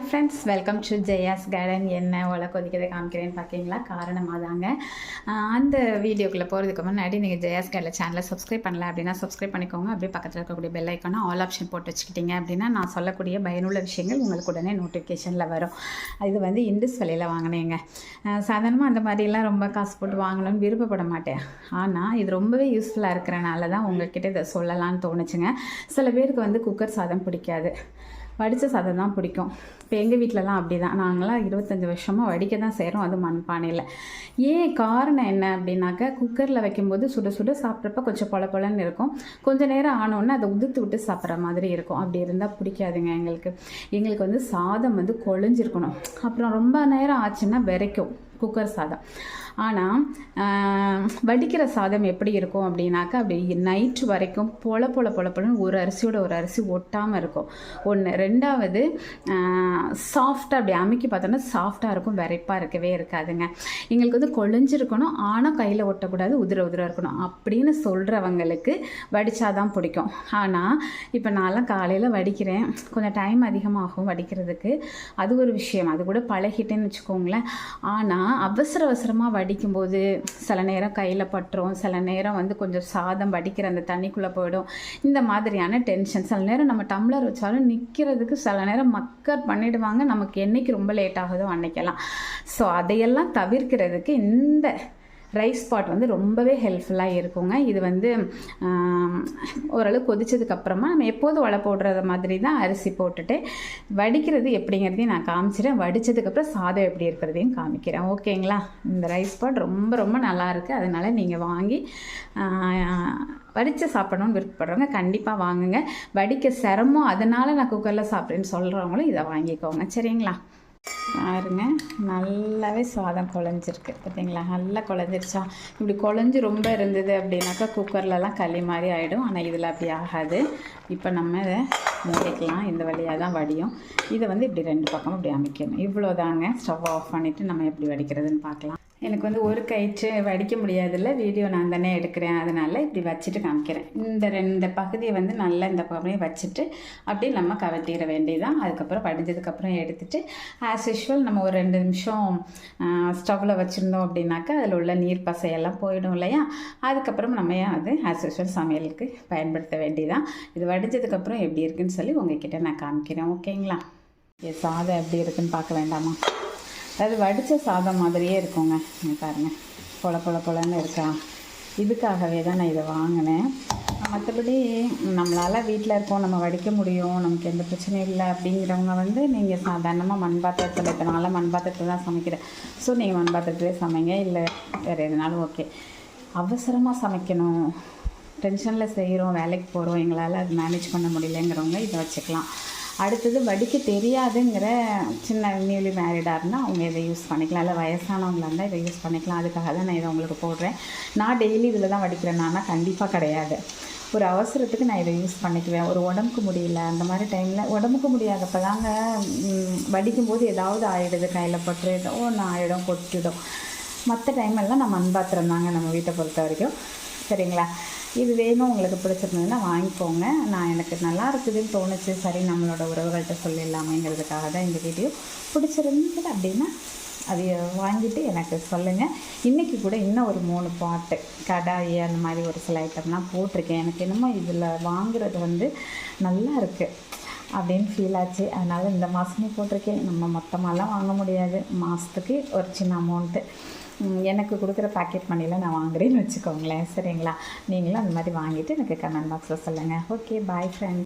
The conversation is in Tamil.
Friends, welcome to Jaya's garden. என்ன ஒலை கொதிக்கிறதை காமிக்கிறேன்னு பார்க்கிங்களா? காரணமாக தாங்க. அந்த வீடியோக்குள்ளே போகிறதுக்கு முன்னாடி நீங்கள் ஜெயாஸ் கார்டன் சேனலை சப்ஸ்கிரைப் பண்ணல அப்படின்னா சப்ஸ்கிரைப் பண்ணிக்கோங்க. அப்படியே பக்கத்தில் இருக்கக்கூடிய பெல் ஐக்கான ஆல் ஆப்ஷன் போட்டு வச்சுக்கிட்டீங்க அப்படின்னா நான் சொல்லக்கூடிய பயனுள்ள விஷயங்கள் உங்களுக்கு உடனே நோட்டிஃபிகேஷனில் வரும். இது வந்து இண்டஸ் விலையில் வாங்கினேங்க. சாதாரணமாக அந்த மாதிரிலாம் ரொம்ப காசு போட்டு வாங்கணும்னு விருப்பப்பட மாட்டேன். ஆனால் இது ரொம்பவே யூஸ்ஃபுல்லாக இருக்கிறனால தான் உங்கள்கிட்ட இதை சொல்லலான்னு தோணுச்சுங்க. சில பேருக்கு வந்து குக்கர் சாதம் பிடிக்காது, வடித்த சாதம் தான் பிடிக்கும். இப்போ எங்கள் வீட்டிலலாம் அப்படி தான். நாங்களாம் 25 வருஷமாக வடிக்க தான் செய்கிறோம், அது மண்பானையில். ஏன் காரணம் என்ன அப்படின்னாக்கா, குக்கரில் வைக்கும்போது சுட சுட சாப்பிட்றப்ப கொஞ்சம் பொல பொலன்னு இருக்கும். கொஞ்சம் நேரம் ஆனோடனே அதை உதுத்து விட்டு சாப்பிட்ற மாதிரி இருக்கும். அப்படி இருந்தால் பிடிக்காதுங்க எங்களுக்கு வந்து சாதம் வந்து குழஞ்சிருக்கணும். அப்புறம் ரொம்ப நேரம் ஆச்சுன்னா விரைக்கும் குக்கர் சாதம். ஆனால் வடிக்கிற சாதம் எப்படி இருக்கும் அப்படின்னாக்கா, அப்படி நைட்டு வரைக்கும் பொலன்னு ஒரு அரிசியோட ஒரு அரிசி ஒட்டாமல் இருக்கும். ஒன்று. ரெண்டாவது, சாஃப்டாக அப்படி அமைக்கி பார்த்தோன்னா சாஃப்டாக இருக்கும், விரைப்பாக இருக்கவே இருக்காதுங்க. எங்களுக்கு வந்து குழஞ்சிருக்கணும், ஆனால் கையில் ஒட்டக்கூடாது, உதிர இருக்கணும் அப்படின்னு சொல்கிறவங்களுக்கு வடித்தாதான் பிடிக்கும். ஆனால் இப்போ நான்லாம் காலையில் வடிக்கிறேன், கொஞ்சம் டைம் அதிகமாகும் வடிக்கிறதுக்கு, அது ஒரு விஷயம். அது கூட பழகிட்டேன்னு வச்சுக்கோங்களேன். ஆனால் அவசரமாக வடிக்கும்போது சில நேரம் கையில் பட்டுரும், சில நேரம் வந்து கொஞ்சம் சாதம் வடிக்கிற அந்த தண்ணிக்குள்ளே போயிடும். இந்த மாதிரியான டென்ஷன். சில நேரம் நம்ம டம்ளர் வச்சாலும் நிற்கிறதுக்கு சில நேரம் மக்கர் பண்ணிடுவாங்க. நமக்கு என்றைக்கு ரொம்ப லேட் ஆகுதோ அன்னைக்கெல்லாம். ஸோ அதையெல்லாம் தவிர்க்கிறதுக்கு இந்த ரைஸ் பாட் வந்து ரொம்பவே ஹெல்ப்ஃபுல்லாக இருக்குங்க. இது வந்து ஓரளவு கொதிச்சதுக்கப்புறமா நம்ம எப்போதும் வடை போடுறது மாதிரி தான் அரிசி போட்டுட்டு வடிக்கிறது எப்படிங்கிறதையும் நான் காமிச்சிடுறேன். வடித்ததுக்கப்புறம் சாதம் எப்படி இருக்கிறதையும் காமிக்கிறேன். ஓகேங்களா? இந்த ரைஸ் பாட் ரொம்ப நல்லா இருக்குது. அதனால் நீங்கள் வாங்கி வடித்து சாப்பிடணும்னு விருப்பப்படுறவங்க கண்டிப்பாக வாங்குங்க. வடிக்க சிரமம், அதனால் நான் குக்கரில் சாப்பிட்றேன்னு சொல்கிறவங்களும் இதை வாங்கிக்கோங்க. சரிங்களா? பாருங்க, நல்லாவே சாதம் குழஞ்சிருக்கு பார்த்தீங்களா? நல்லா குழஞ்சிருச்சா? இப்படி குழஞ்சி ரொம்ப இருந்தது அப்படின்னாக்கா குக்கர்லலாம் களி மாதிரி ஆகிடும். ஆனால் இதில் அப்படி ஆகாது. இப்போ நம்ம இதை மூடிக்கலாம். இந்த வழியாக தான் வடியும். இதை வந்து இப்படி 2 பக்கமும் இப்படி அமைக்கணும். இவ்வளோதாங்க. ஸ்டவ் ஆஃப் பண்ணிவிட்டு நம்ம எப்படி வடிக்கிறதுன்னு பார்க்கலாம். எனக்கு வந்து ஒரு கயிற்று வடிக்க முடியாதுல்ல, வீடியோ நான் தானே எடுக்கிறேன், அதனால் இப்படி வச்சுட்டு காமிக்கிறேன். இந்த பகுதியை வந்து நல்லா இந்த பகுதியை வச்சுட்டு அப்படியே நம்ம கவட்டிட வேண்டியதான். அதுக்கப்புறம் வடிஞ்சதுக்கப்புறம் எடுத்துகிட்டு ஆஸ் யூஷுவல் நம்ம ஒரு 2 நிமிஷம் ஸ்டவ்வில் வச்சுருந்தோம் அப்படின்னாக்கா அதில் உள்ள நீர் பசையெல்லாம் போயிடும் இல்லையா? அதுக்கப்புறம் நம்ம அது ஆஸ் யூஷுவல் சமையலுக்கு பயன்படுத்த வேண்டியதான். இது வடிஞ்சதுக்கப்புறம் எப்படி இருக்குன்னு சொல்லி உங்ககிட்ட நான் காமிக்கிறேன். ஓகேங்களா? சாதம் எப்படி இருக்குன்னு பார்க்க வேண்டாமா? அது வடித்த சாதம் மாதிரியே இருக்குங்க. பாருங்கள், பொலன்னு இருக்கா? இதுக்காகவே தான் நான் இதை வாங்கினேன். மற்றபடி நம்மளால் வீட்டில் இருக்கோம், நம்ம வடிக்க முடியும், நமக்கு எந்த பிரச்சனையும் இல்லை அப்படிங்கிறவங்க வந்து நீங்கள் சாதாரணமாக மண்பாத்திரத்தில், இப்போ நான்லாம் மண்பாத்திரத்தில் தான் சமைக்கிறேன். ஸோ நீங்கள் மண்பாத்திரத்துலேயே சமைங்க, இல்லை வேறு எதுனாலும் ஓகே. அவசரமாக சமைக்கணும், டென்ஷனில் செய்கிறோம், வேலைக்கு போகிறோம், எங்களால் அது மேனேஜ் பண்ண முடியலைங்கிறவங்க இதை வச்சுக்கலாம். அடுத்தது வடிக்க தெரியாதுங்கிற சின்ன நியூலி மேரிடாக இருந்தால் அவங்க இதை யூஸ் பண்ணிக்கலாம். இல்லை வயசானவங்களாக இருந்தால் இதை யூஸ் பண்ணிக்கலாம். அதுக்காக தான் நான் இதை உங்களுக்கு போடுறேன். நான் டெய்லி இதில் தான் வடிக்கிறேன்னா கண்டிப்பாக கிடையாது. ஒரு அவசரத்துக்கு நான் இதை யூஸ் பண்ணிக்குவேன். ஒரு உடம்புக்கு முடியல அந்த மாதிரி டைமில், உடம்புக்கு முடியாதப்போ தாங்க வடிக்கும்போது ஏதாவது ஆகிடுது, கையில் பட்டு ஏதோ ஒன்று ஆகிடும், கொட்டிடும். மற்ற டைமெல்லாம் நான் மண்பாத்திரம் தாங்க நம்ம வீட்டை பொறுத்த வரைக்கும். சரிங்களா? இது வேணும், உங்களுக்கு பிடிச்சிருந்ததுன்னா வாங்கிக்கோங்க. நான் எனக்கு நல்லா இருக்குதுன்னு தோணுச்சு, சரி நம்மளோட உறவுகள்கிட்ட சொல்லிடலாமேங்கிறதுக்காக தான் இந்த வீடியோ. பிடிச்சிருந்தது அப்படின்னா அதை வாங்கிட்டு எனக்கு சொல்லுங்கள். இன்றைக்கி கூட இன்னும் ஒரு 3 பாட்டு, கடாயி, அந்த மாதிரி ஒரு சில ஐட்டம்லாம் போட்டிருக்கேன். எனக்கு என்னமோ இதில் வாங்குறது வந்து நல்லா இருக்குது அப்படின்னு ஃபீல் ஆச்சு. அதனால் இந்த மாதமே போட்டிருக்கேன். நம்ம மொத்தமாலாம் வாங்க முடியாது, மாதத்துக்கு ஒரு சின்ன அமௌண்ட்டு எனக்கு கொடுக்குற பேக்கெட் மணியில் நான் வாங்குறேன்னு வச்சுக்கோங்களேன். சரிங்களா? நீங்களும் அந்த மாதிரி வாங்கிட்டு எனக்கு கமெண்ட் பாக்ஸில் சொல்லுங்கள். Okay, bye friends.